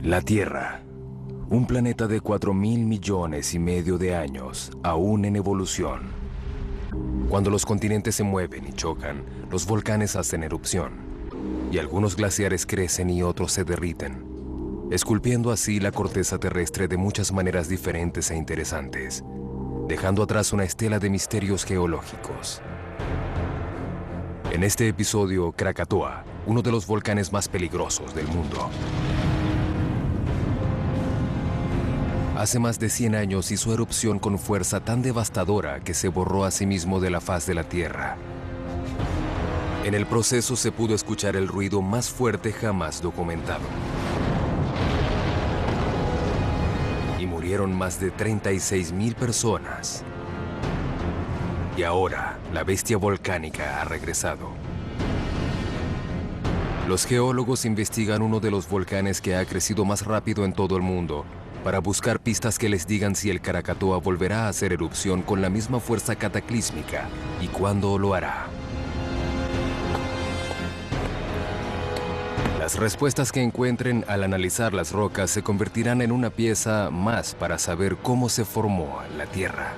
La Tierra, un planeta de 4.000 millones y medio de años, aún en evolución. Cuando los continentes se mueven y chocan, los volcanes hacen erupción, y algunos glaciares crecen y otros se derriten, esculpiendo así la corteza terrestre de muchas maneras diferentes e interesantes, dejando atrás una estela de misterios geológicos. En este episodio, Krakatoa, uno de los volcanes más peligrosos del mundo. Hace más de 100 años hizo erupción con fuerza tan devastadora que se borró a sí mismo de la faz de la Tierra. En el proceso se pudo escuchar el ruido más fuerte jamás documentado. Y murieron más de 36.000 personas. Y ahora, la bestia volcánica ha regresado. Los geólogos investigan uno de los volcanes que ha crecido más rápido en todo el mundo, para buscar pistas que les digan si el Krakatoa volverá a hacer erupción con la misma fuerza cataclísmica y cuándo lo hará. Las respuestas que encuentren al analizar las rocas se convertirán en una pieza más para saber cómo se formó la Tierra.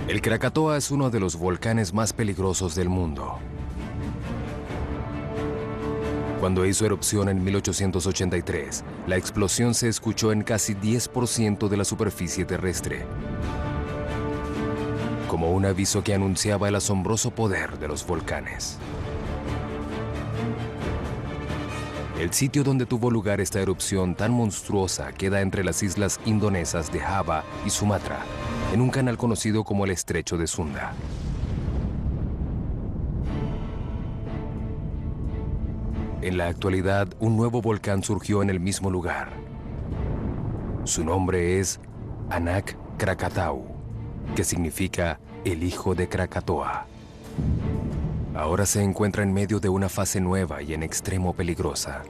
El Krakatoa es uno de los volcanes más peligrosos del mundo. Cuando hizo erupción en 1883, la explosión se escuchó en casi 10% de la superficie terrestre, como un aviso que anunciaba el asombroso poder de los volcanes. El sitio donde tuvo lugar esta erupción tan monstruosa queda entre las islas indonesas de Java y Sumatra, en un canal conocido como el Estrecho de Sunda. En la actualidad, un nuevo volcán surgió en el mismo lugar. Su nombre es Anak Krakatau, que significa el hijo de Krakatoa. Ahora se encuentra en medio de una fase nueva y en extremo peligrosa.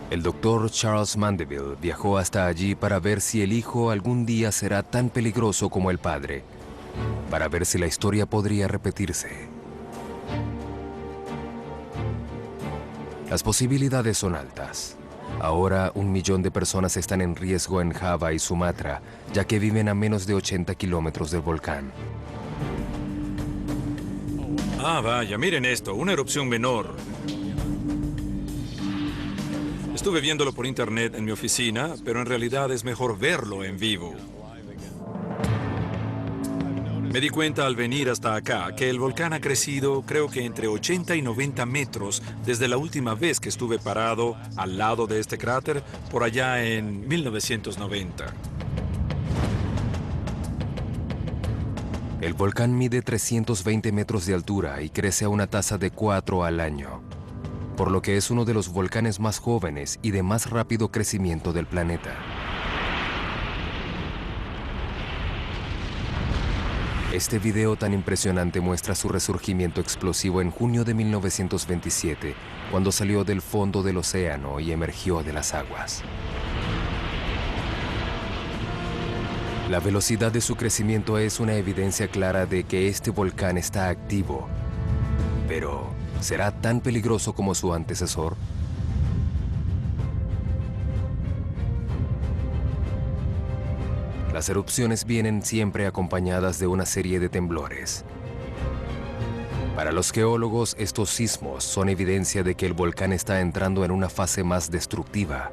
El doctor Charles Mandeville viajó hasta allí para ver si el hijo algún día será tan peligroso como el padre, para ver si la historia podría repetirse. Las posibilidades son altas. Ahora 1 millón de personas están en riesgo en Java y Sumatra, ya que viven a menos de 80 kilómetros del volcán. Ah, vaya, miren esto, una erupción menor. Estuve viéndolo por internet en mi oficina, pero en realidad es mejor verlo en vivo. Me di cuenta al venir hasta acá que el volcán ha crecido creo que entre 80 y 90 metros desde la última vez que estuve parado al lado de este cráter por allá en 1990. El volcán mide 320 metros de altura y crece a una tasa de 4 al año, por lo que es uno de los volcanes más jóvenes y de más rápido crecimiento del planeta. Este video tan impresionante muestra su resurgimiento explosivo en junio de 1927, cuando salió del fondo del océano y emergió de las aguas. La velocidad de su crecimiento es una evidencia clara de que este volcán está activo. Pero, ¿será tan peligroso como su antecesor? Las erupciones vienen siempre acompañadas de una serie de temblores. Para los geólogos, estos sismos son evidencia de que el volcán está entrando en una fase más destructiva.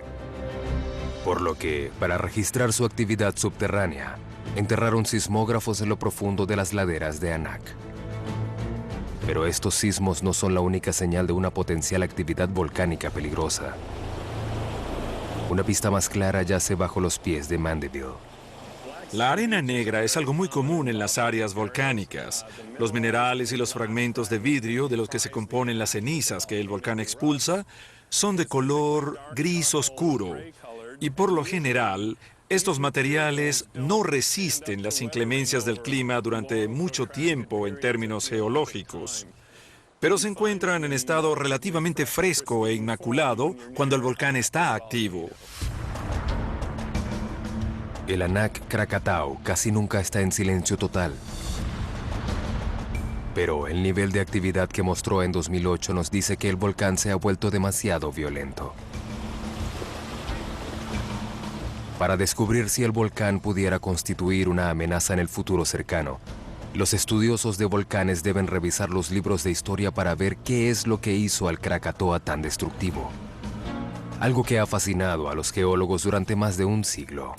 Por lo que, para registrar su actividad subterránea, enterraron sismógrafos en lo profundo de las laderas de Anak. Pero estos sismos no son la única señal de una potencial actividad volcánica peligrosa. Una pista más clara yace bajo los pies de Mandeville. La arena negra es algo muy común en las áreas volcánicas. Los minerales y los fragmentos de vidrio de los que se componen las cenizas que el volcán expulsa son de color gris oscuro. Y por lo general, estos materiales no resisten las inclemencias del clima durante mucho tiempo en términos geológicos, pero se encuentran en estado relativamente fresco e inmaculado cuando el volcán está activo. El Anak Krakatau casi nunca está en silencio total. Pero el nivel de actividad que mostró en 2008 nos dice que el volcán se ha vuelto demasiado violento. Para descubrir si el volcán pudiera constituir una amenaza en el futuro cercano, los estudiosos de volcanes deben revisar los libros de historia para ver qué es lo que hizo al Krakatoa tan destructivo. Algo que ha fascinado a los geólogos durante más de un siglo.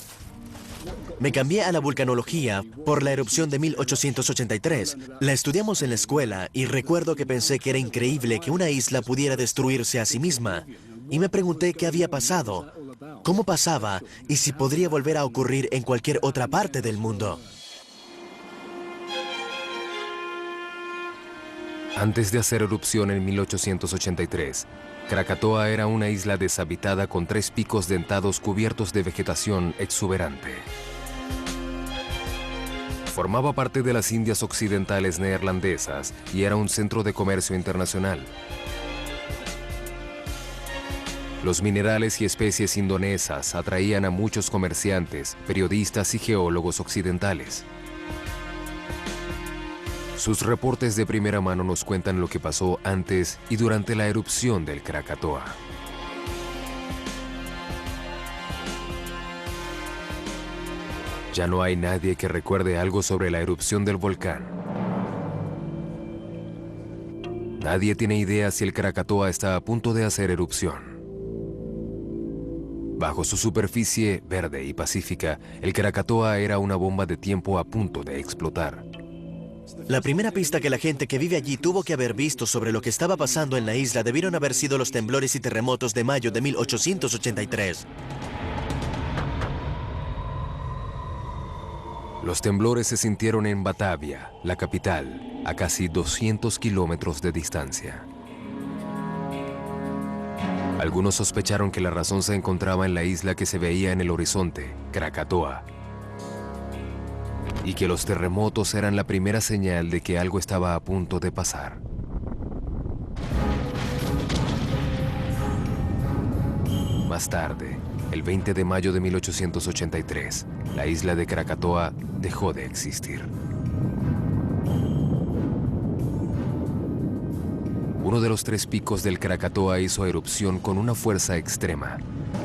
Me cambié a la vulcanología por la erupción de 1883. La estudiamos en la escuela y recuerdo que pensé que era increíble que una isla pudiera destruirse a sí misma. Y me pregunté qué había pasado, cómo pasaba y si podría volver a ocurrir en cualquier otra parte del mundo. Antes de hacer erupción en 1883, Krakatoa era una isla deshabitada con 3 picos dentados cubiertos de vegetación exuberante. Formaba parte de las Indias Occidentales neerlandesas y era un centro de comercio internacional. Los minerales y especies indonesas atraían a muchos comerciantes, periodistas y geólogos occidentales. Sus reportes de primera mano nos cuentan lo que pasó antes y durante la erupción del Krakatoa. Ya no hay nadie que recuerde algo sobre la erupción del volcán. Nadie tiene idea si el Krakatoa está a punto de hacer erupción. Bajo su superficie verde y pacífica, el Krakatoa era una bomba de tiempo a punto de explotar. La primera pista que la gente que vive allí tuvo que haber visto sobre lo que estaba pasando en la isla debieron haber sido los temblores y terremotos de mayo de 1883. Los temblores se sintieron en Batavia, la capital, a casi 200 kilómetros de distancia. Algunos sospecharon que la razón se encontraba en la isla que se veía en el horizonte, Krakatoa, y que los terremotos eran la primera señal de que algo estaba a punto de pasar. Más tarde, el 20 de mayo de 1883, la isla de Krakatoa dejó de existir. Uno de los 3 picos del Krakatoa hizo erupción con una fuerza extrema,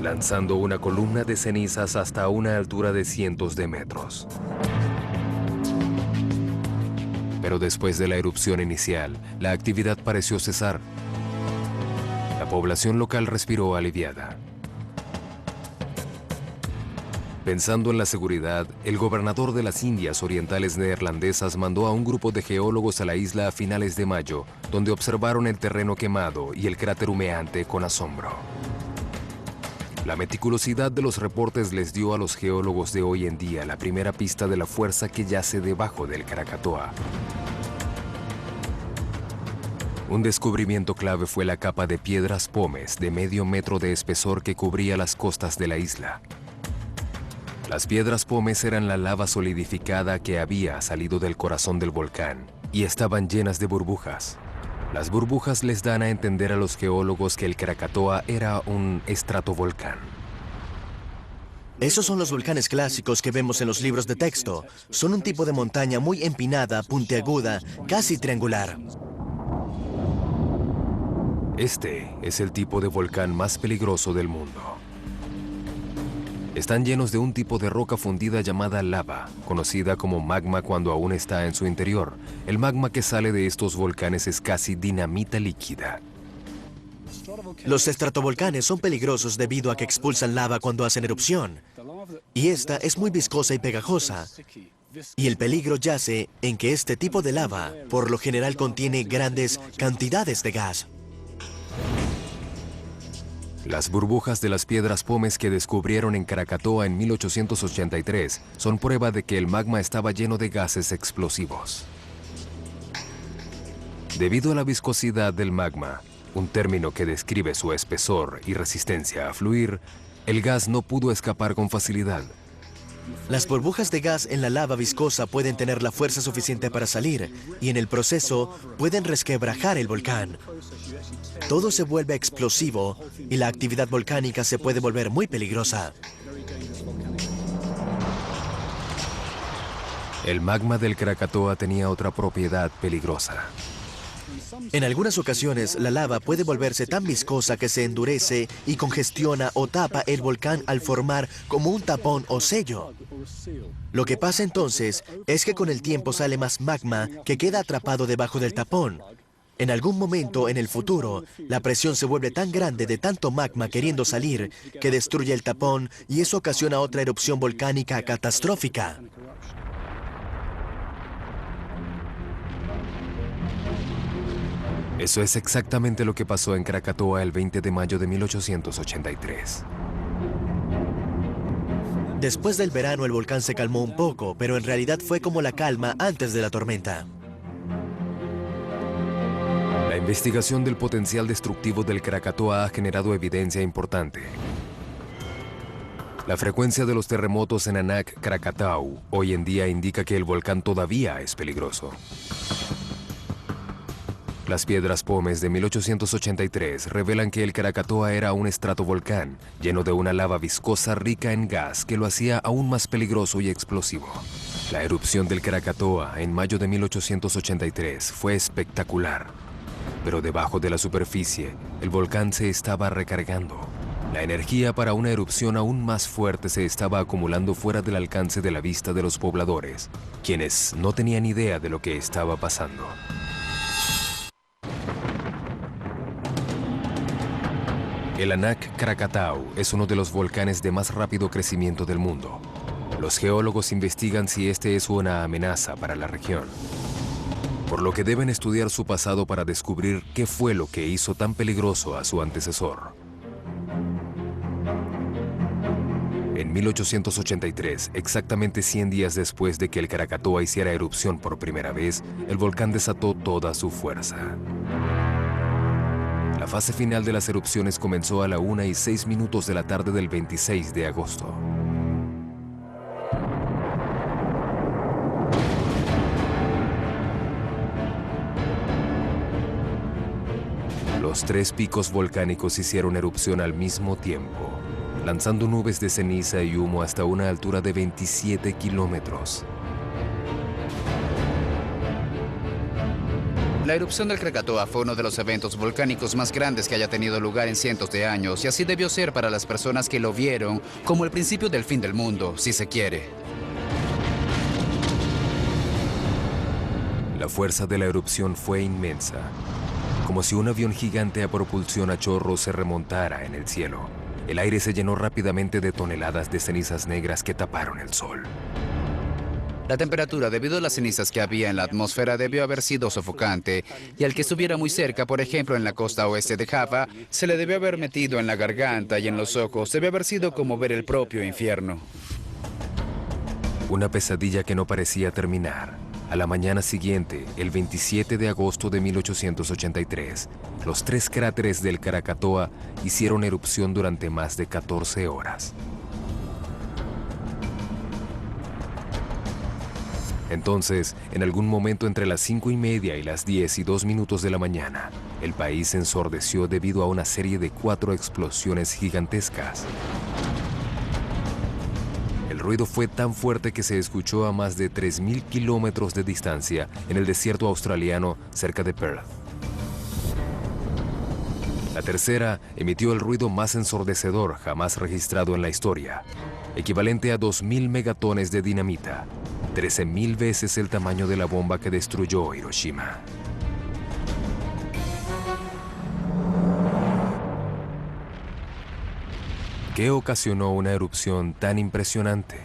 lanzando una columna de cenizas hasta una altura de cientos de metros. Pero después de la erupción inicial, la actividad pareció cesar. La población local respiró aliviada. Pensando en la seguridad, el gobernador de las Indias Orientales neerlandesas mandó a un grupo de geólogos a la isla a finales de mayo, donde observaron el terreno quemado y el cráter humeante con asombro. La meticulosidad de los reportes les dio a los geólogos de hoy en día la primera pista de la fuerza que yace debajo del Krakatoa. Un descubrimiento clave fue la capa de piedras pómez de medio metro de espesor que cubría las costas de la isla. Las piedras pómez eran la lava solidificada que había salido del corazón del volcán y estaban llenas de burbujas. Las burbujas les dan a entender a los geólogos que el Krakatoa era un estratovolcán. Esos son los volcanes clásicos que vemos en los libros de texto. Son un tipo de montaña muy empinada, puntiaguda, casi triangular. Este es el tipo de volcán más peligroso del mundo. Están llenos de un tipo de roca fundida llamada lava, conocida como magma cuando aún está en su interior. El magma que sale de estos volcanes es casi dinamita líquida. Los estratovolcanes son peligrosos debido a que expulsan lava cuando hacen erupción. Y esta es muy viscosa y pegajosa. Y el peligro yace en que este tipo de lava, por lo general, contiene grandes cantidades de gas. Las burbujas de las piedras pómez que descubrieron en Krakatoa en 1883 son prueba de que el magma estaba lleno de gases explosivos. Debido a la viscosidad del magma, un término que describe su espesor y resistencia a fluir, el gas no pudo escapar con facilidad. Las burbujas de gas en la lava viscosa pueden tener la fuerza suficiente para salir y en el proceso pueden resquebrajar el volcán. Todo se vuelve explosivo y la actividad volcánica se puede volver muy peligrosa. El magma del Krakatoa tenía otra propiedad peligrosa. En algunas ocasiones, la lava puede volverse tan viscosa que se endurece y congestiona o tapa el volcán al formar como un tapón o sello. Lo que pasa entonces es que con el tiempo sale más magma que queda atrapado debajo del tapón. En algún momento en el futuro, la presión se vuelve tan grande de tanto magma queriendo salir que destruye el tapón y eso ocasiona otra erupción volcánica catastrófica. Eso es exactamente lo que pasó en Krakatoa el 20 de mayo de 1883. Después del verano el volcán se calmó un poco, pero en realidad fue como la calma antes de la tormenta. La investigación del potencial destructivo del Krakatoa ha generado evidencia importante. La frecuencia de los terremotos en Anak Krakatau hoy en día indica que el volcán todavía es peligroso. Las piedras pómez de 1883 revelan que el Krakatoa era un estratovolcán lleno de una lava viscosa rica en gas que lo hacía aún más peligroso y explosivo. La erupción del Krakatoa en mayo de 1883 fue espectacular, pero debajo de la superficie el volcán se estaba recargando. La energía para una erupción aún más fuerte se estaba acumulando fuera del alcance de la vista de los pobladores, quienes no tenían idea de lo que estaba pasando. El Anak Krakatau es uno de los volcanes de más rápido crecimiento del mundo. Los geólogos investigan si este es una amenaza para la región, por lo que deben estudiar su pasado para descubrir qué fue lo que hizo tan peligroso a su antecesor. En 1883, exactamente 100 días después de que el Krakatoa hiciera erupción por primera vez, el volcán desató toda su fuerza. La fase final de las erupciones comenzó a la 1:06 de la tarde del 26 de agosto. Los tres picos volcánicos hicieron erupción al mismo tiempo, lanzando nubes de ceniza y humo hasta una altura de 27 kilómetros. La erupción del Krakatoa fue uno de los eventos volcánicos más grandes que haya tenido lugar en cientos de años, y así debió ser para las personas que lo vieron como el principio del fin del mundo, si se quiere. La fuerza de la erupción fue inmensa, como si un avión gigante a propulsión a chorro se remontara en el cielo. El aire se llenó rápidamente de toneladas de cenizas negras que taparon el sol. La temperatura, debido a las cenizas que había en la atmósfera, debió haber sido sofocante, y al que estuviera muy cerca, por ejemplo en la costa oeste de Java, se le debió haber metido en la garganta y en los ojos. Debió haber sido como ver el propio infierno. Una pesadilla que no parecía terminar. A la mañana siguiente, el 27 de agosto de 1883, los tres cráteres del Krakatoa hicieron erupción durante más de 14 horas. Entonces, en algún momento entre las 5:30 y las 10:02 de la mañana, el país se ensordeció debido a una serie de 4 explosiones gigantescas. El ruido fue tan fuerte que se escuchó a más de 3.000 kilómetros de distancia en el desierto australiano cerca de Perth. La tercera emitió el ruido más ensordecedor jamás registrado en la historia, equivalente a 2.000 megatones de dinamita, 13.000 veces el tamaño de la bomba que destruyó Hiroshima. ¿Qué ocasionó una erupción tan impresionante?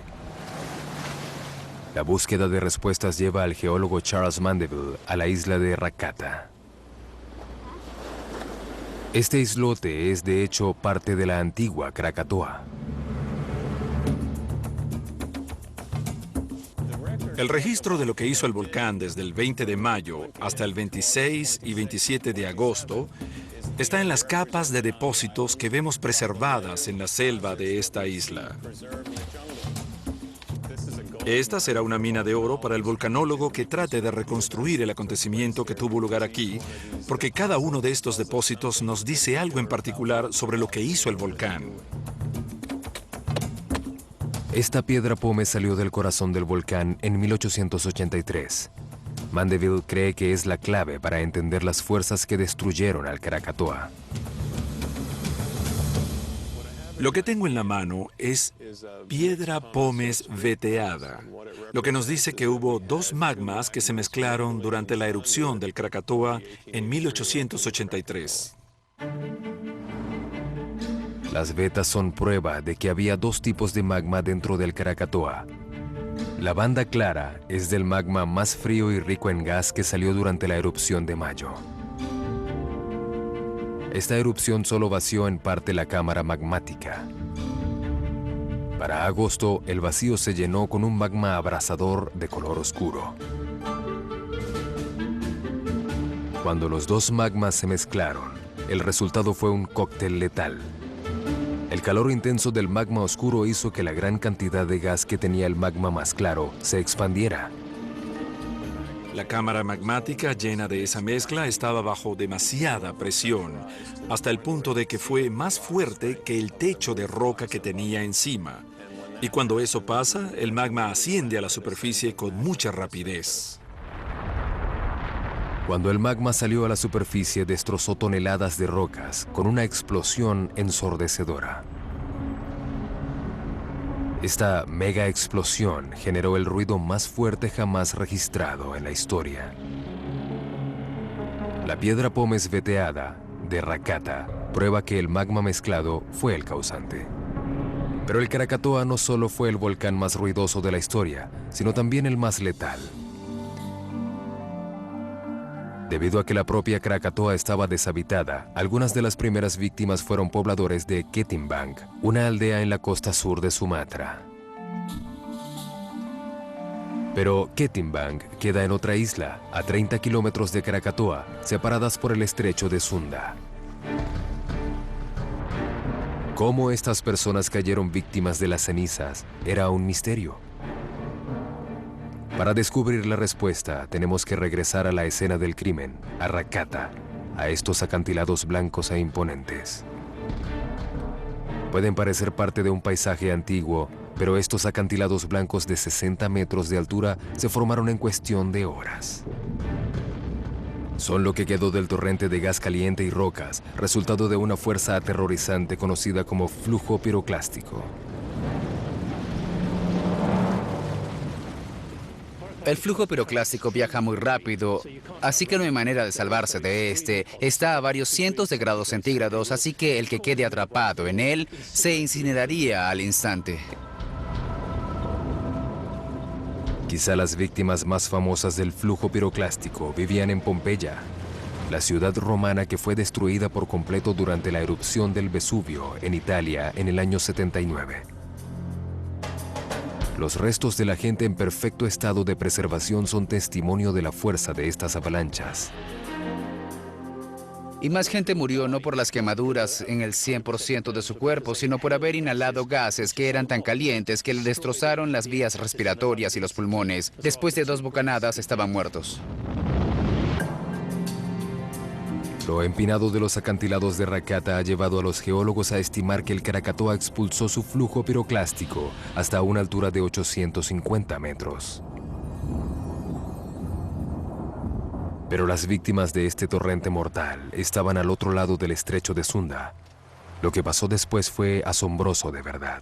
La búsqueda de respuestas lleva al geólogo Charles Mandeville a la isla de Rakata. Este islote es de hecho parte de la antigua Krakatoa. El registro de lo que hizo el volcán desde el 20 de mayo hasta el 26 y 27 de agosto está en las capas de depósitos que vemos preservadas en la selva de esta isla. Esta será una mina de oro para el volcanólogo que trate de reconstruir el acontecimiento que tuvo lugar aquí, porque cada uno de estos depósitos nos dice algo en particular sobre lo que hizo el volcán. Esta piedra pómez salió del corazón del volcán en 1883. Mandeville cree que es la clave para entender las fuerzas que destruyeron al Krakatoa. Lo que tengo en la mano es piedra pómez veteada, lo que nos dice que hubo dos magmas que se mezclaron durante la erupción del Krakatoa en 1883. Las vetas son prueba de que había dos tipos de magma dentro del Krakatoa. La banda clara es del magma más frío y rico en gas que salió durante la erupción de mayo. Esta erupción solo vació en parte la cámara magmática. Para agosto, el vacío se llenó con un magma abrasador de color oscuro. Cuando los dos magmas se mezclaron, el resultado fue un cóctel letal. El calor intenso del magma oscuro hizo que la gran cantidad de gas que tenía el magma más claro se expandiera. La cámara magmática llena de esa mezcla estaba bajo demasiada presión, hasta el punto de que fue más fuerte que el techo de roca que tenía encima. Y cuando eso pasa, el magma asciende a la superficie con mucha rapidez. Cuando el magma salió a la superficie, destrozó toneladas de rocas con una explosión ensordecedora. Esta mega explosión generó el ruido más fuerte jamás registrado en la historia. La piedra pómez veteada de Rakata prueba que el magma mezclado fue el causante. Pero el Krakatoa no solo fue el volcán más ruidoso de la historia, sino también el más letal. Debido a que la propia Krakatoa estaba deshabitada, algunas de las primeras víctimas fueron pobladores de Ketimbang, una aldea en la costa sur de Sumatra. Pero Ketimbang queda en otra isla, a 30 kilómetros de Krakatoa, separadas por el estrecho de Sunda. Cómo estas personas cayeron víctimas de las cenizas era un misterio. Para descubrir la respuesta, tenemos que regresar a la escena del crimen, a Rakata, a estos acantilados blancos e imponentes. Pueden parecer parte de un paisaje antiguo, pero estos acantilados blancos de 60 metros de altura se formaron en cuestión de horas. Son lo que quedó del torrente de gas caliente y rocas, resultado de una fuerza aterrorizante conocida como flujo piroclástico. El flujo piroclástico viaja muy rápido, así que no hay manera de salvarse de este. Está a varios cientos de grados centígrados, así que el que quede atrapado en él se incineraría al instante. Quizá las víctimas más famosas del flujo piroclástico vivían en Pompeya, la ciudad romana que fue destruida por completo durante la erupción del Vesubio en Italia en el año 79. Los restos de la gente en perfecto estado de preservación son testimonio de la fuerza de estas avalanchas. Y más gente murió no por las quemaduras en el 100% de su cuerpo, sino por haber inhalado gases que eran tan calientes que le destrozaron las vías respiratorias y los pulmones. Después de 2 bocanadas estaban muertos. Lo empinado de los acantilados de Rakata ha llevado a los geólogos a estimar que el Krakatoa expulsó su flujo piroclástico hasta una altura de 850 metros. Pero las víctimas de este torrente mortal estaban al otro lado del estrecho de Sunda. Lo que pasó después fue asombroso de verdad.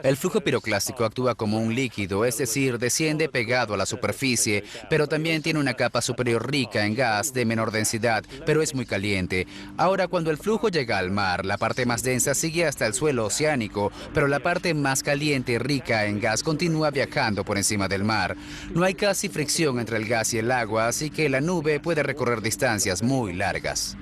El flujo piroclástico actúa como un líquido, es decir, desciende pegado a la superficie, pero también tiene una capa superior rica en gas de menor densidad, pero es muy caliente. Ahora, cuando el flujo llega al mar, la parte más densa sigue hasta el suelo oceánico, pero la parte más caliente, rica en gas, continúa viajando por encima del mar. No hay casi fricción entre el gas y el agua, así que la nube puede recorrer distancias muy largas.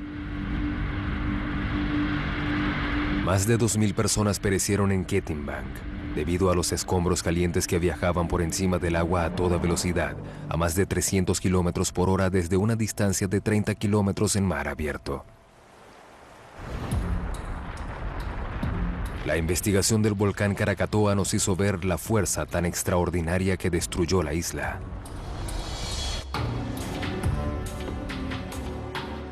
Más de 2.000 personas perecieron en Ketimbang debido a los escombros calientes que viajaban por encima del agua a toda velocidad, a más de 300 kilómetros por hora desde una distancia de 30 kilómetros en mar abierto. La investigación del volcán Krakatoa nos hizo ver la fuerza tan extraordinaria que destruyó la isla.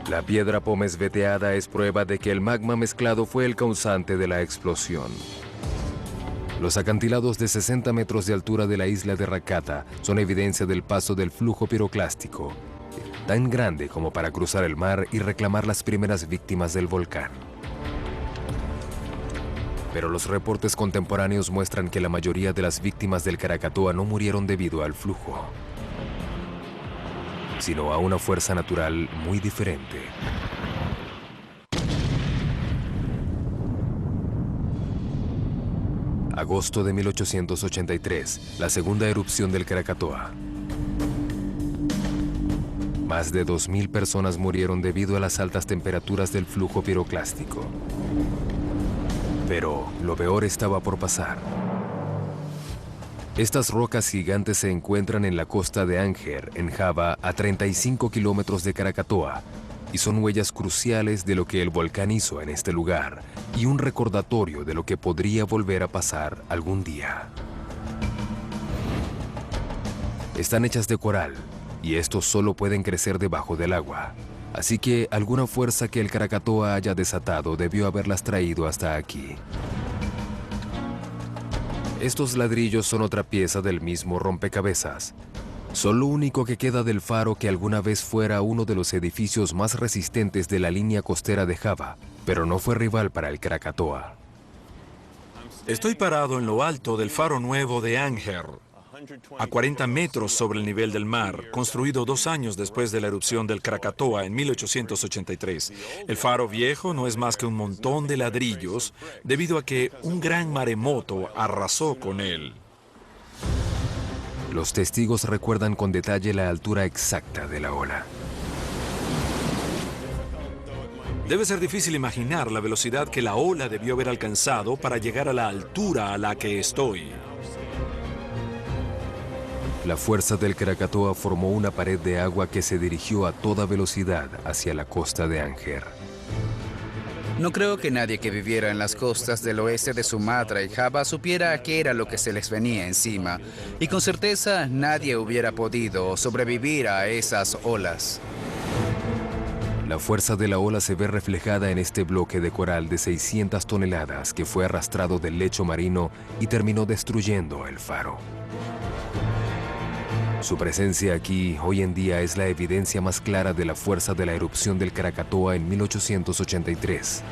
La piedra pómez veteada es prueba de que el magma mezclado fue el causante de la explosión. Los acantilados de 60 metros de altura de la isla de Rakata son evidencia del paso del flujo piroclástico, tan grande como para cruzar el mar y reclamar las primeras víctimas del volcán. Pero los reportes contemporáneos muestran que la mayoría de las víctimas del Krakatoa no murieron debido al flujo, sino a una fuerza natural muy diferente. Agosto de 1883, la segunda erupción del Krakatoa. Más de 2.000 personas murieron debido a las altas temperaturas del flujo piroclástico. Pero lo peor estaba por pasar. Estas rocas gigantes se encuentran en la costa de Anger, en Java, a 35 kilómetros de Krakatoa, y son huellas cruciales de lo que el volcán hizo en este lugar y un recordatorio de lo que podría volver a pasar algún día. Están hechas de coral y estos solo pueden crecer debajo del agua. Así que alguna fuerza que el Krakatoa haya desatado debió haberlas traído hasta aquí. Estos ladrillos son otra pieza del mismo rompecabezas. Son lo único que queda del faro que alguna vez fuera uno de los edificios más resistentes de la línea costera de Java, pero no fue rival para el Krakatoa. Estoy parado en lo alto del faro nuevo de Anger, a 40 metros sobre el nivel del mar, construido 2 años después de la erupción del Krakatoa en 1883. El faro viejo no es más que un montón de ladrillos debido a que un gran maremoto arrasó con él. Los testigos recuerdan con detalle la altura exacta de la ola. Debe ser difícil imaginar la velocidad que la ola debió haber alcanzado para llegar a la altura a la que estoy. La fuerza del Krakatoa formó una pared de agua que se dirigió a toda velocidad hacia la costa de Anger. No creo que nadie que viviera en las costas del oeste de Sumatra y Java supiera qué era lo que se les venía encima. Y con certeza nadie hubiera podido sobrevivir a esas olas. La fuerza de la ola se ve reflejada en este bloque de coral de 600 toneladas que fue arrastrado del lecho marino y terminó destruyendo el faro. Su presencia aquí hoy en día es la evidencia más clara de la fuerza de la erupción del Krakatoa en 1883.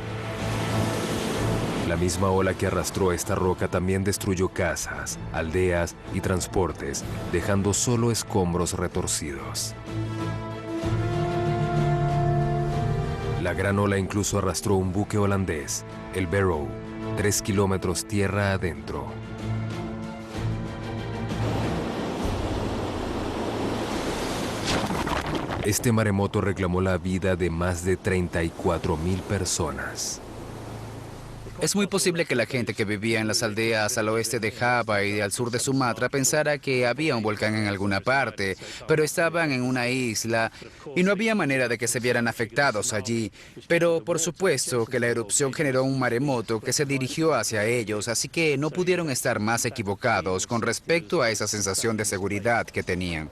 La misma ola que arrastró esta roca también destruyó casas, aldeas y transportes, dejando solo escombros retorcidos. La gran ola incluso arrastró un buque holandés, el Barrow, 3 kilómetros tierra adentro. Este maremoto reclamó la vida de más de 34.000 personas. Es muy posible que la gente que vivía en las aldeas al oeste de Java y al sur de Sumatra pensara que había un volcán en alguna parte, pero estaban en una isla y no había manera de que se vieran afectados allí. Pero por supuesto que la erupción generó un maremoto que se dirigió hacia ellos, así que no pudieron estar más equivocados con respecto a esa sensación de seguridad que tenían.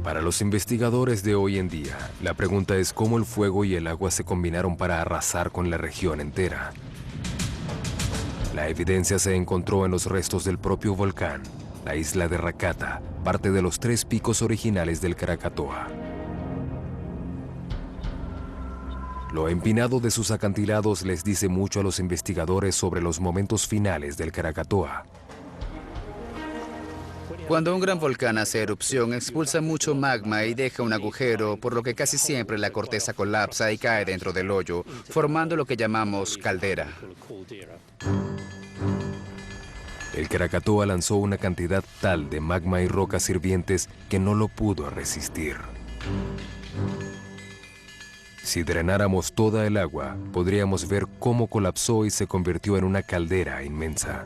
Para los investigadores de hoy en día, la pregunta es cómo el fuego y el agua se combinaron para arrasar con la región entera. La evidencia se encontró en los restos del propio volcán, la isla de Rakata, parte de los 3 picos originales del Krakatoa. Lo empinado de sus acantilados les dice mucho a los investigadores sobre los momentos finales del Krakatoa. Cuando un gran volcán hace erupción, expulsa mucho magma y deja un agujero, por lo que casi siempre la corteza colapsa y cae dentro del hoyo, formando lo que llamamos caldera. El Krakatoa lanzó una cantidad tal de magma y rocas hirvientes que no lo pudo resistir. Si drenáramos toda el agua, podríamos ver cómo colapsó y se convirtió en una caldera inmensa.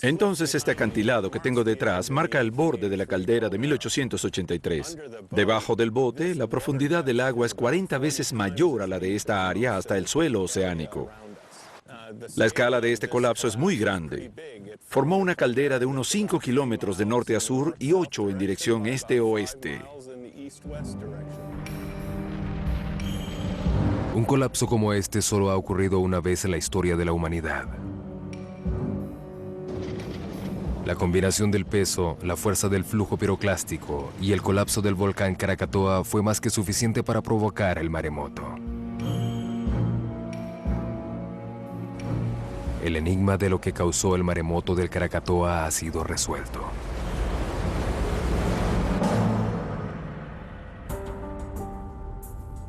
Entonces este acantilado que tengo detrás marca el borde de la caldera de 1883. Debajo del bote, la profundidad del agua es 40 veces mayor a la de esta área hasta el suelo oceánico. La escala de este colapso es muy grande. Formó una caldera de unos 5 kilómetros de norte a sur y 8 en dirección este-oeste. Un colapso como este solo ha ocurrido una vez en la historia de la humanidad. La combinación del peso, la fuerza del flujo piroclástico y el colapso del volcán Krakatoa fue más que suficiente para provocar el maremoto. El enigma de lo que causó el maremoto del Krakatoa ha sido resuelto.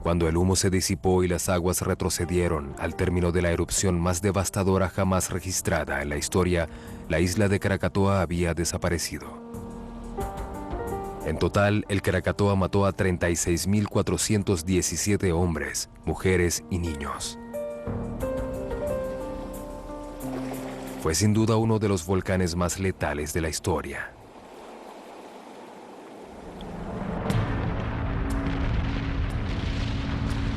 Cuando el humo se disipó y las aguas retrocedieron al término de la erupción más devastadora jamás registrada en la historia, la isla de Krakatoa había desaparecido. En total, el Krakatoa mató a 36.417 hombres, mujeres y niños. Fue sin duda uno de los volcanes más letales de la historia.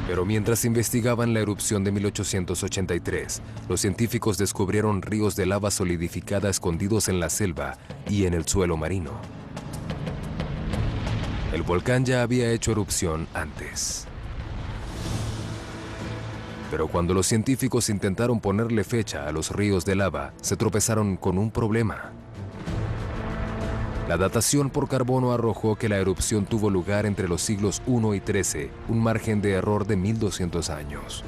Pero mientras investigaban la erupción de 1883, los científicos descubrieron ríos de lava solidificada escondidos en la selva y en el suelo marino. El volcán ya había hecho erupción antes. Pero cuando los científicos intentaron ponerle fecha a los ríos de lava, se tropezaron con un problema. La datación por carbono arrojó que la erupción tuvo lugar entre los siglos I y XIII, un margen de error de 1200 años.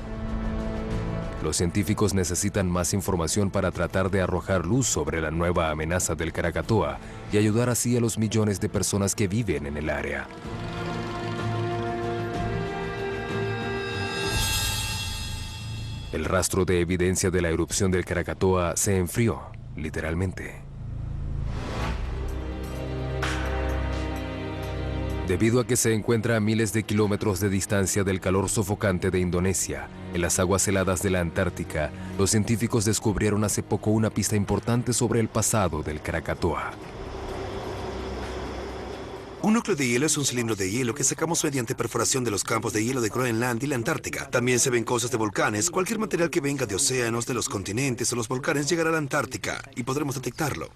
Los científicos necesitan más información para tratar de arrojar luz sobre la nueva amenaza del Krakatoa y ayudar así a los millones de personas que viven en el área. El rastro de evidencia de la erupción del Krakatoa se enfrió, literalmente. Debido a que se encuentra a miles de kilómetros de distancia del calor sofocante de Indonesia, en las aguas heladas de la Antártica, los científicos descubrieron hace poco una pista importante sobre el pasado del Krakatoa. Un núcleo de hielo es un cilindro de hielo que sacamos mediante perforación de los campos de hielo de Groenlandia y la Antártica. También se ven cosas de volcanes. Cualquier material que venga de océanos, de los continentes o los volcanes llegará a la Antártica y podremos detectarlo.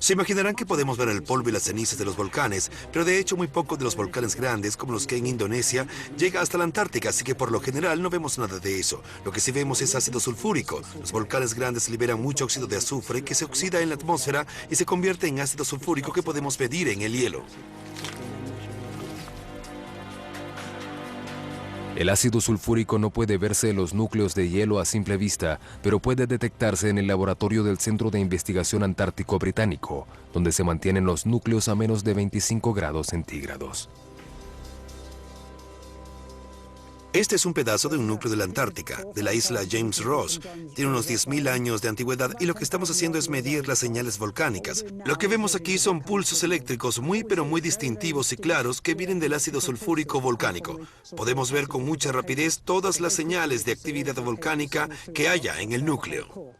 Se imaginarán que podemos ver el polvo y las cenizas de los volcanes, pero de hecho muy pocos de los volcanes grandes, como los que hay en Indonesia, llega hasta la Antártica, así que por lo general no vemos nada de eso. Lo que sí vemos es ácido sulfúrico. Los volcanes grandes liberan mucho óxido de azufre que se oxida en la atmósfera y se convierte en ácido sulfúrico que podemos medir en el hielo. El ácido sulfúrico no puede verse en los núcleos de hielo a simple vista, pero puede detectarse en el laboratorio del Centro de Investigación Antártico Británico, donde se mantienen los núcleos a menos de 25 grados centígrados. Este es un pedazo de un núcleo de la Antártica, de la isla James Ross. Tiene unos 10.000 años de antigüedad y lo que estamos haciendo es medir las señales volcánicas. Lo que vemos aquí son pulsos eléctricos muy distintivos y claros que vienen del ácido sulfúrico volcánico. Podemos ver con mucha rapidez todas las señales de actividad volcánica que haya en el núcleo.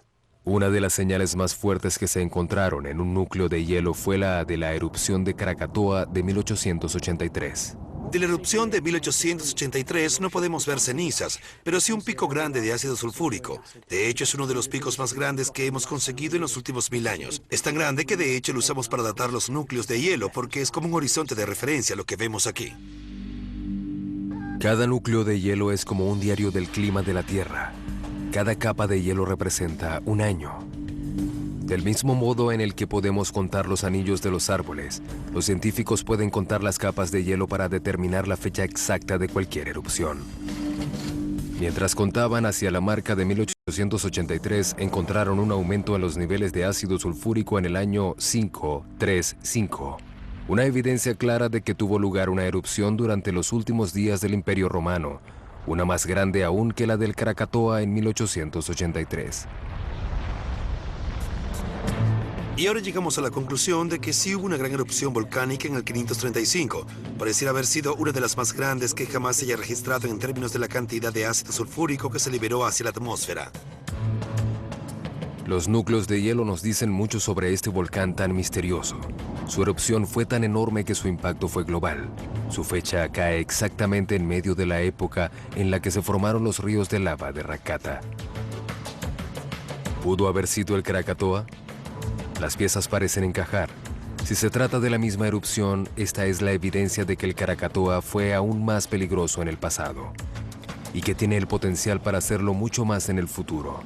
Una de las señales más fuertes que se encontraron en un núcleo de hielo fue la de la erupción de Krakatoa de 1883. De la erupción de 1883 no podemos ver cenizas, pero sí un pico grande de ácido sulfúrico. De hecho, es uno de los picos más grandes que hemos conseguido en los últimos 1000 años. Es tan grande que de hecho lo usamos para datar los núcleos de hielo, porque es como un horizonte de referencia lo que vemos aquí. Cada núcleo de hielo es como un diario del clima de la Tierra. Cada capa de hielo representa un año. Del mismo modo en el que podemos contar los anillos de los árboles, los científicos pueden contar las capas de hielo para determinar la fecha exacta de cualquier erupción. Mientras contaban hacia la marca de 1883, encontraron un aumento en los niveles de ácido sulfúrico en el año 535. Una evidencia clara de que tuvo lugar una erupción durante los últimos días del Imperio Romano, una más grande aún que la del Krakatoa en 1883. Y ahora llegamos a la conclusión de que sí hubo una gran erupción volcánica en el 535. Pareciera haber sido una de las más grandes que jamás se haya registrado en términos de la cantidad de ácido sulfúrico que se liberó hacia la atmósfera. Los núcleos de hielo nos dicen mucho sobre este volcán tan misterioso. Su erupción fue tan enorme que su impacto fue global. Su fecha cae exactamente en medio de la época en la que se formaron los ríos de lava de Rakata. ¿Pudo haber sido el Krakatoa? Las piezas parecen encajar. Si se trata de la misma erupción, esta es la evidencia de que el Krakatoa fue aún más peligroso en el pasado y que tiene el potencial para hacerlo mucho más en el futuro.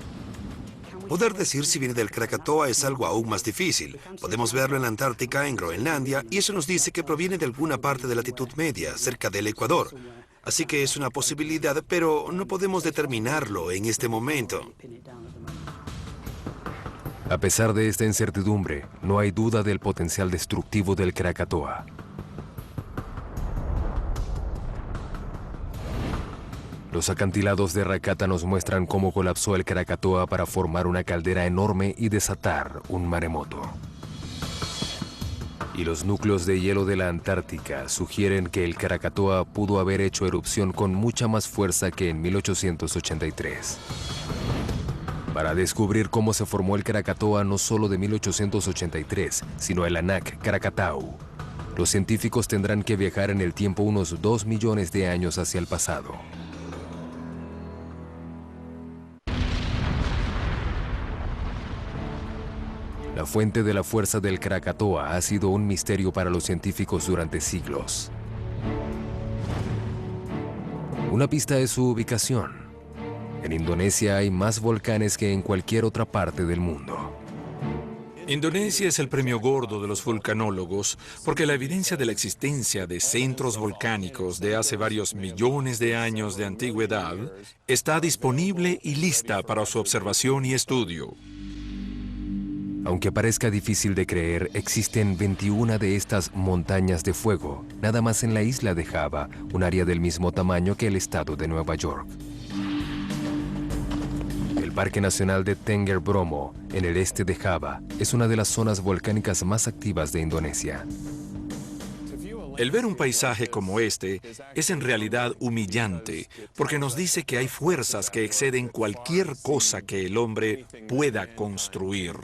Poder decir si viene del Krakatoa es algo aún más difícil. Podemos verlo en la Antártica, en Groenlandia, y eso nos dice que proviene de alguna parte de latitud media, cerca del Ecuador. Así que es una posibilidad, pero no podemos determinarlo en este momento. A pesar de esta incertidumbre, no hay duda del potencial destructivo del Krakatoa. Los acantilados de Rakata nos muestran cómo colapsó el Krakatoa para formar una caldera enorme y desatar un maremoto. Y los núcleos de hielo de la Antártica sugieren que el Krakatoa pudo haber hecho erupción con mucha más fuerza que en 1883. Para descubrir cómo se formó el Krakatoa no solo de 1883, sino el Anak Krakatau, los científicos tendrán que viajar en el tiempo unos 2 millones de años hacia el pasado. La fuente de la fuerza del Krakatoa ha sido un misterio para los científicos durante siglos. Una pista es su ubicación. En Indonesia hay más volcanes que en cualquier otra parte del mundo. Indonesia es el premio gordo de los vulcanólogos porque la evidencia de la existencia de centros volcánicos de hace varios millones de años de antigüedad está disponible y lista para su observación y estudio. Aunque parezca difícil de creer, existen 21 de estas montañas de fuego, nada más en la isla de Java, un área del mismo tamaño que el estado de Nueva York. El Parque Nacional de Tengger Bromo, en el este de Java, es una de las zonas volcánicas más activas de Indonesia. El ver un paisaje como este es en realidad humillante, porque nos dice que hay fuerzas que exceden cualquier cosa que el hombre pueda construir.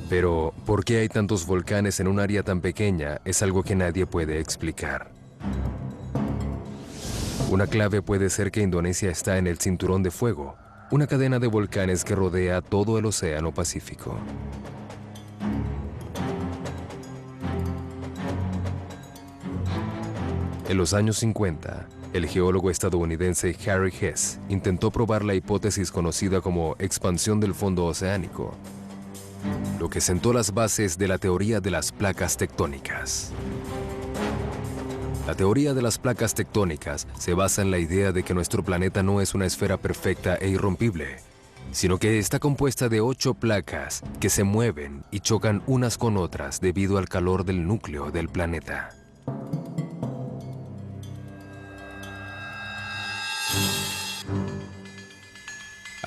Pero, ¿por qué hay tantos volcanes en un área tan pequeña? Es algo que nadie puede explicar. Una clave puede ser que Indonesia está en el Cinturón de Fuego, una cadena de volcanes que rodea todo el Océano Pacífico. En los años 50, el geólogo estadounidense Harry Hess intentó probar la hipótesis conocida como expansión del fondo oceánico, lo que sentó las bases de la teoría de las placas tectónicas. La teoría de las placas tectónicas se basa en la idea de que nuestro planeta no es una esfera perfecta e irrompible, sino que está compuesta de 8 placas que se mueven y chocan unas con otras debido al calor del núcleo del planeta.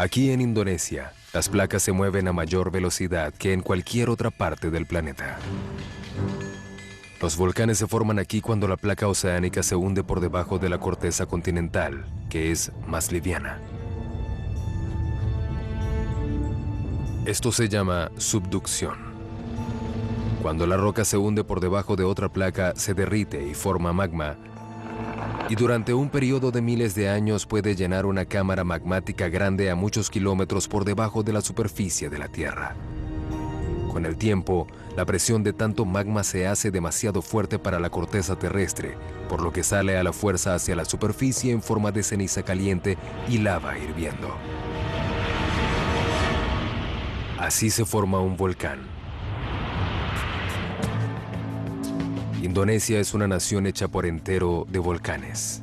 Aquí en Indonesia, las placas se mueven a mayor velocidad que en cualquier otra parte del planeta. Los volcanes se forman aquí cuando la placa oceánica se hunde por debajo de la corteza continental, que es más liviana. Esto se llama subducción. Cuando la roca se hunde por debajo de otra placa, se derrite y forma magma, y durante un periodo de miles de años puede llenar una cámara magmática grande a muchos kilómetros por debajo de la superficie de la Tierra. Con el tiempo, la presión de tanto magma se hace demasiado fuerte para la corteza terrestre, por lo que sale a la fuerza hacia la superficie en forma de ceniza caliente y lava hirviendo. Así se forma un volcán. Indonesia es una nación hecha por entero de volcanes.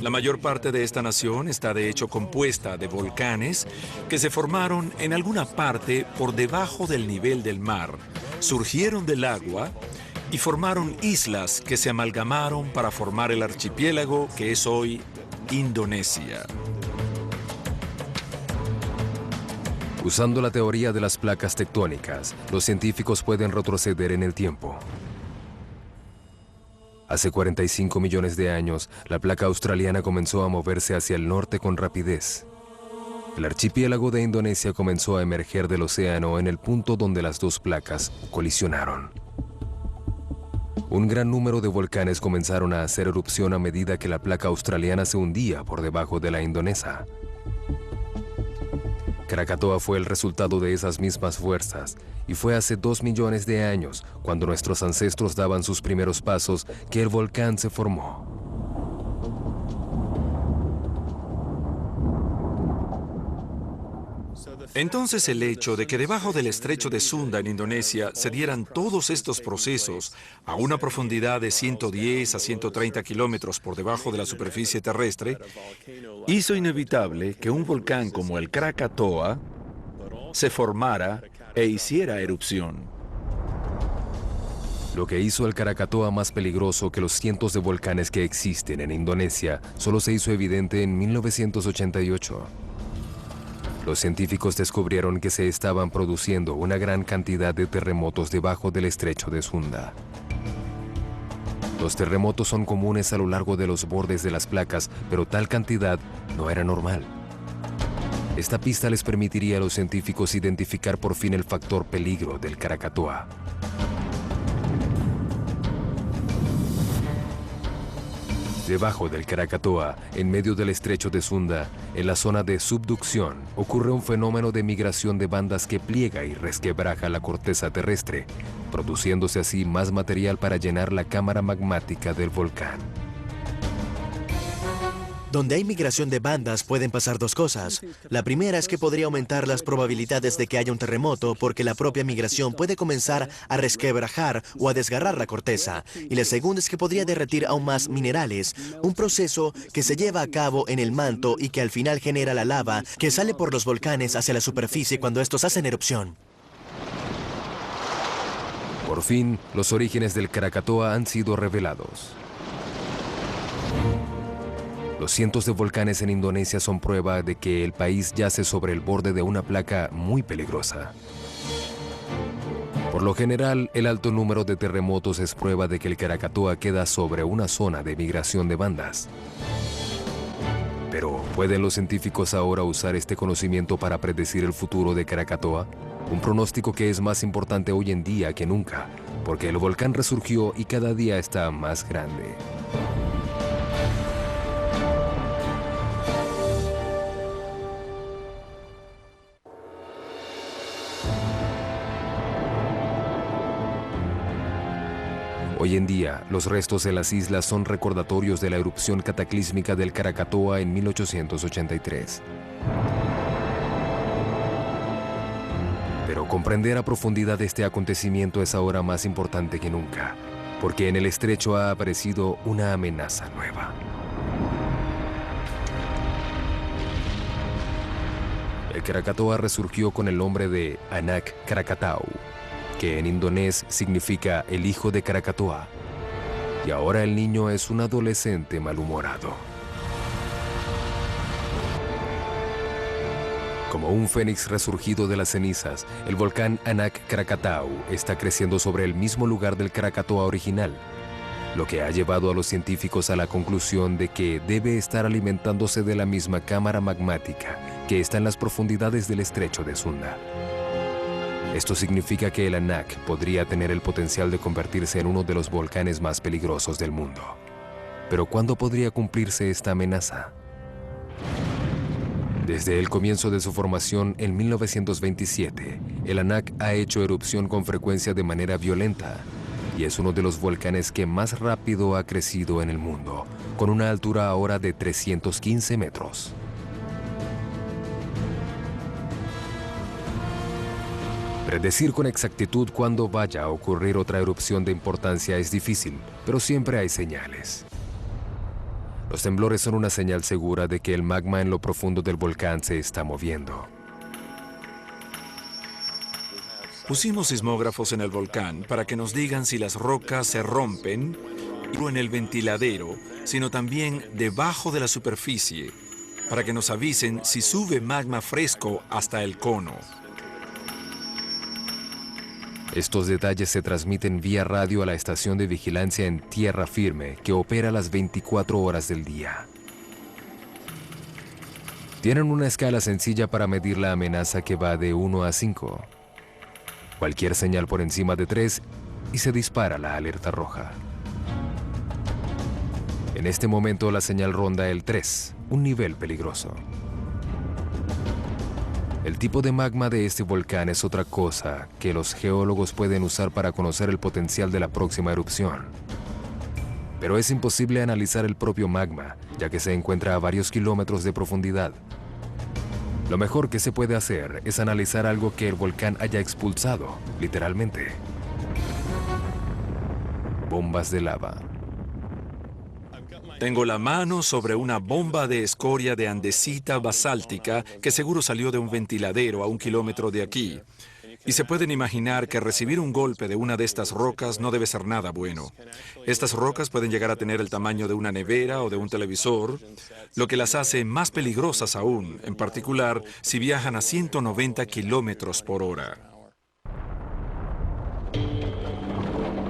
La mayor parte de esta nación está de hecho compuesta de volcanes que se formaron en alguna parte por debajo del nivel del mar, surgieron del agua y formaron islas que se amalgamaron para formar el archipiélago que es hoy Indonesia. Usando la teoría de las placas tectónicas, los científicos pueden retroceder en el tiempo. Hace 45 millones de años, la placa australiana comenzó a moverse hacia el norte con rapidez. El archipiélago de Indonesia comenzó a emerger del océano en el punto donde las dos placas colisionaron. Un gran número de volcanes comenzaron a hacer erupción a medida que la placa australiana se hundía por debajo de la indonesa. Krakatoa fue el resultado de esas mismas fuerzas, y fue hace 2 millones de años, cuando nuestros ancestros daban sus primeros pasos, que el volcán se formó. Entonces el hecho de que debajo del estrecho de Sunda en Indonesia se dieran todos estos procesos a una profundidad de 110 a 130 kilómetros por debajo de la superficie terrestre hizo inevitable que un volcán como el Krakatoa se formara e hiciera erupción. Lo que hizo el Krakatoa más peligroso que los cientos de volcanes que existen en Indonesia solo se hizo evidente en 1988. Los científicos descubrieron que se estaban produciendo una gran cantidad de terremotos debajo del estrecho de Sunda. Los terremotos son comunes a lo largo de los bordes de las placas, pero tal cantidad no era normal. Esta pista les permitiría a los científicos identificar por fin el factor peligro del Krakatoa. Debajo del Krakatoa, en medio del estrecho de Sunda, en la zona de subducción, ocurre un fenómeno de migración de bandas que pliega y resquebraja la corteza terrestre, produciéndose así más material para llenar la cámara magmática del volcán. Donde hay migración de bandas pueden pasar dos cosas. La primera es que podría aumentar las probabilidades de que haya un terremoto porque la propia migración puede comenzar a resquebrajar o a desgarrar la corteza. Y la segunda es que podría derretir aún más minerales, un proceso que se lleva a cabo en el manto y que al final genera la lava que sale por los volcanes hacia la superficie cuando estos hacen erupción. Por fin, los orígenes del Krakatoa han sido revelados. Los cientos de volcanes en Indonesia son prueba de que el país yace sobre el borde de una placa muy peligrosa. Por lo general, el alto número de terremotos es prueba de que el Krakatoa queda sobre una zona de migración de bandas. Pero, ¿pueden los científicos ahora usar este conocimiento para predecir el futuro de Krakatoa? Un pronóstico que es más importante hoy en día que nunca, porque el volcán resurgió y cada día está más grande. Hoy en día, los restos de las islas son recordatorios de la erupción cataclísmica del Krakatoa en 1883. Pero comprender a profundidad este acontecimiento es ahora más importante que nunca, porque en el estrecho ha aparecido una amenaza nueva. El Krakatoa resurgió con el nombre de Anak Krakatau, que en indonés significa el hijo de Krakatoa, y ahora el niño es un adolescente malhumorado. Como un fénix resurgido de las cenizas, el volcán Anak Krakatau está creciendo sobre el mismo lugar del Krakatoa original, lo que ha llevado a los científicos a la conclusión de que debe estar alimentándose de la misma cámara magmática que está en las profundidades del estrecho de Sunda. Esto significa que el Anak podría tener el potencial de convertirse en uno de los volcanes más peligrosos del mundo. Pero ¿cuándo podría cumplirse esta amenaza? Desde el comienzo de su formación en 1927, el Anak ha hecho erupción con frecuencia de manera violenta y es uno de los volcanes que más rápido ha crecido en el mundo, con una altura ahora de 315 metros. Predecir con exactitud cuándo vaya a ocurrir otra erupción de importancia es difícil, pero siempre hay señales. Los temblores son una señal segura de que el magma en lo profundo del volcán se está moviendo. Pusimos sismógrafos en el volcán para que nos digan si las rocas se rompen, no en el ventiladero, sino también debajo de la superficie, para que nos avisen si sube magma fresco hasta el cono. Estos detalles se transmiten vía radio a la estación de vigilancia en tierra firme que opera las 24 horas del día. Tienen una escala sencilla para medir la amenaza que va de 1 a 5. Cualquier señal por encima de 3 y se dispara la alerta roja. En este momento la señal ronda el 3, un nivel peligroso. El tipo de magma de este volcán es otra cosa que los geólogos pueden usar para conocer el potencial de la próxima erupción. Pero es imposible analizar el propio magma, ya que se encuentra a varios kilómetros de profundidad. Lo mejor que se puede hacer es analizar algo que el volcán haya expulsado, literalmente. Bombas de lava. Tengo la mano sobre una bomba de escoria de andesita basáltica que seguro salió de un ventiladero a 1 kilómetro de aquí. Y se pueden imaginar que recibir un golpe de una de estas rocas no debe ser nada bueno. Estas rocas pueden llegar a tener el tamaño de una nevera o de un televisor, lo que las hace más peligrosas aún, en particular si viajan a 190 kilómetros por hora.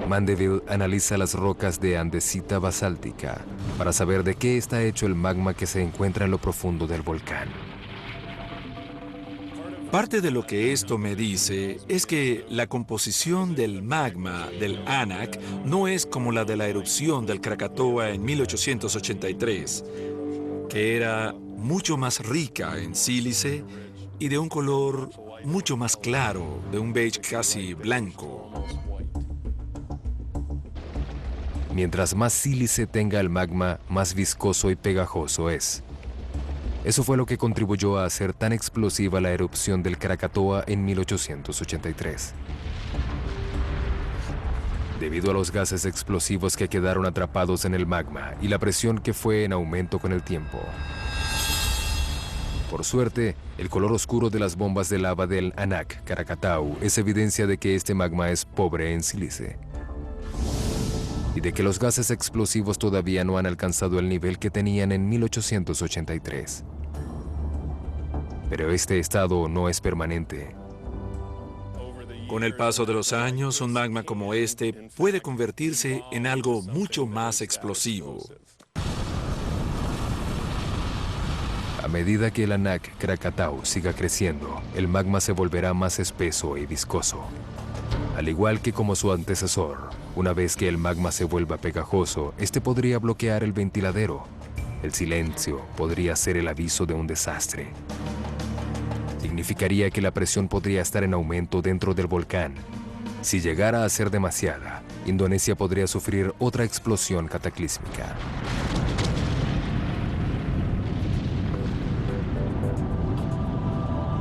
Mandeville analiza las rocas de andesita basáltica para saber de qué está hecho el magma que se encuentra en lo profundo del volcán. Parte de lo que esto me dice es que la composición del magma del Anak no es como la de la erupción del Krakatoa en 1883, que era mucho más rica en sílice y de un color mucho más claro, de un beige casi blanco. Mientras más sílice tenga el magma, más viscoso y pegajoso es. Eso fue lo que contribuyó a hacer tan explosiva la erupción del Krakatoa en 1883. Debido a los gases explosivos que quedaron atrapados en el magma y la presión que fue en aumento con el tiempo. Por suerte, el color oscuro de las bombas de lava del Anak Krakatau es evidencia de que este magma es pobre en sílice y de que los gases explosivos todavía no han alcanzado el nivel que tenían en 1883. Pero este estado no es permanente. Con el paso de los años, un magma como este puede convertirse en algo mucho más explosivo. A medida que el Anak Krakatau siga creciendo, el magma se volverá más espeso y viscoso. Al igual que como su antecesor, una vez que el magma se vuelva pegajoso, este podría bloquear el ventiladero. El silencio podría ser el aviso de un desastre. Significaría que la presión podría estar en aumento dentro del volcán. Si llegara a ser demasiada, Indonesia podría sufrir otra explosión cataclísmica.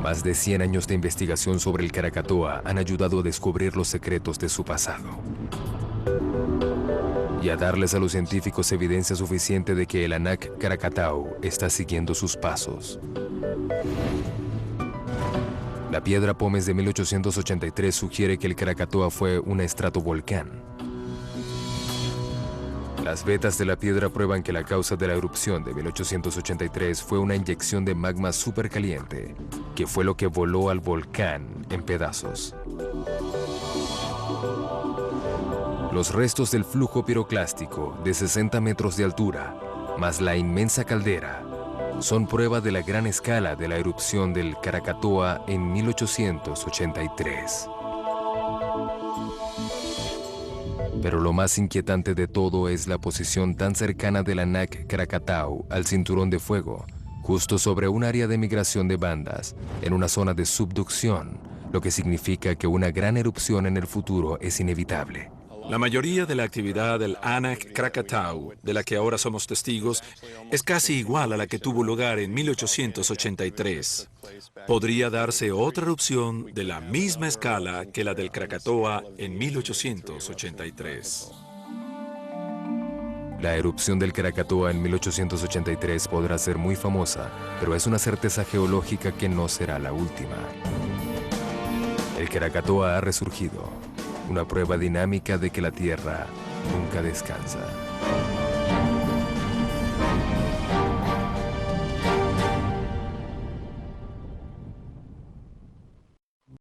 Más de 100 años de investigación sobre el Krakatoa han ayudado a descubrir los secretos de su pasado y a darles a los científicos evidencia suficiente de que el Anak Krakatau está siguiendo sus pasos. La piedra Pómez de 1883 sugiere que el Krakatoa fue un estratovolcán. Las vetas de la piedra prueban que la causa de la erupción de 1883 fue una inyección de magma supercaliente, que fue lo que voló al volcán en pedazos. Los restos del flujo piroclástico de 60 metros de altura, más la inmensa caldera, son prueba de la gran escala de la erupción del Krakatoa en 1883. Pero lo más inquietante de todo es la posición tan cercana del Anak Krakatau al cinturón de fuego, justo sobre un área de migración de bandas, en una zona de subducción, lo que significa que una gran erupción en el futuro es inevitable. La mayoría de la actividad del Anak Krakatau, de la que ahora somos testigos, es casi igual a la que tuvo lugar en 1883. Podría darse otra erupción de la misma escala que la del Krakatoa en 1883. La erupción del Krakatoa en 1883 podrá ser muy famosa, pero es una certeza geológica que no será la última. El Krakatoa ha resurgido, una prueba dinámica de que la Tierra nunca descansa.